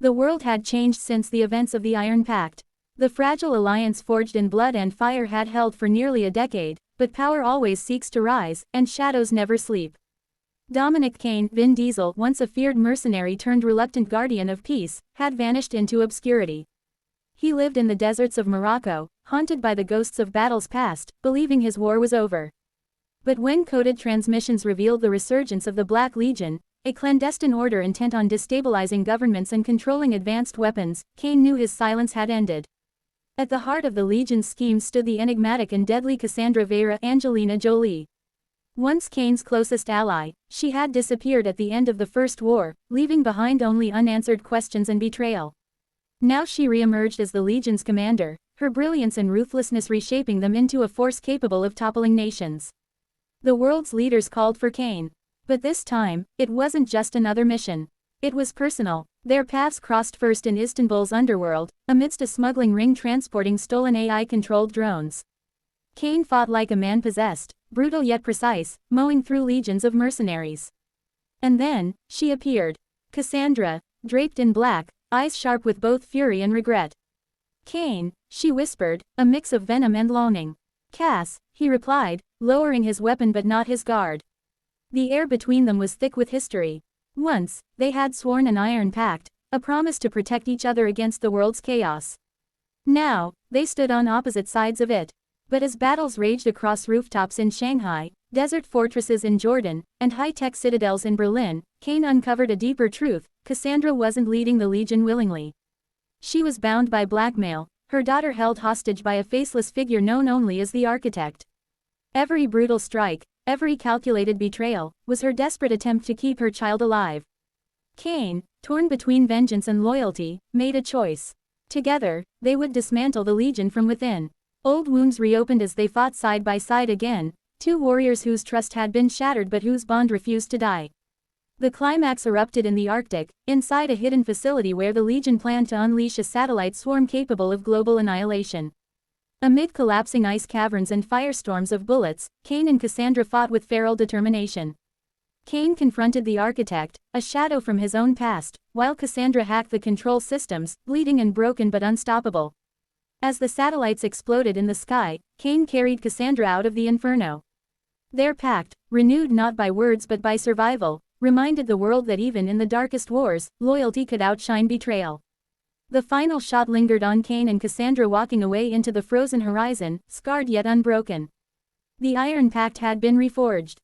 The world had changed since the events of the Iron Pact. The fragile alliance forged in blood and fire had held for nearly a decade, but power always seeks to rise, and shadows never sleep. Dominic Kane, Vin Diesel, once a feared mercenary turned reluctant guardian of peace, had vanished into obscurity. He lived in the deserts of Morocco, haunted by the ghosts of battles past, believing his war was over. But when coded transmissions revealed the resurgence of the Black Legion, a clandestine order intent on destabilizing governments and controlling advanced weapons, Kane knew his silence had ended. At the heart of the Legion's scheme stood the enigmatic and deadly Cassandra Vera Angelina Jolie. Once Kane's closest ally, she had disappeared at the end of the First War, leaving behind only unanswered questions and betrayal. Now she re-emerged as the Legion's commander, her brilliance and ruthlessness reshaping them into a force capable of toppling nations. The world's leaders called for Kane. But this time, it wasn't just another mission. It was personal. Their paths crossed first in Istanbul's underworld, amidst a smuggling ring transporting stolen AI-controlled drones. Kane fought like a man possessed, brutal yet precise, mowing through legions of mercenaries. And then, she appeared. Cassandra, draped in black, eyes sharp with both fury and regret. "Kane," she whispered, a mix of venom and longing. "Cass," he replied, lowering his weapon but not his guard. The air between them was thick with history. Once, they had sworn an Iron Pact, a promise to protect each other against the world's chaos. Now, they stood on opposite sides of it. But as battles raged across rooftops in Shanghai, desert fortresses in Jordan, and high-tech citadels in Berlin, Kane uncovered a deeper truth: Cassandra wasn't leading the Legion willingly. She was bound by blackmail, her daughter held hostage by a faceless figure known only as the Architect. Every brutal strike, every calculated betrayal, was her desperate attempt to keep her child alive. Kane, torn between vengeance and loyalty, made a choice. Together, they would dismantle the Legion from within. Old wounds reopened as they fought side by side again, two warriors whose trust had been shattered but whose bond refused to die. The climax erupted in the Arctic, inside a hidden facility where the Legion planned to unleash a satellite swarm capable of global annihilation. Amid collapsing ice caverns and firestorms of bullets, Kane and Cassandra fought with feral determination. Kane confronted the Architect, a shadow from his own past, while Cassandra hacked the control systems, bleeding and broken but unstoppable. As the satellites exploded in the sky, Kane carried Cassandra out of the inferno. Their pact, renewed not by words but by survival, reminded the world that even in the darkest wars, loyalty could outshine betrayal. The final shot lingered on Kane and Cassandra walking away into the frozen horizon, scarred yet unbroken. The Iron Pact had been reforged.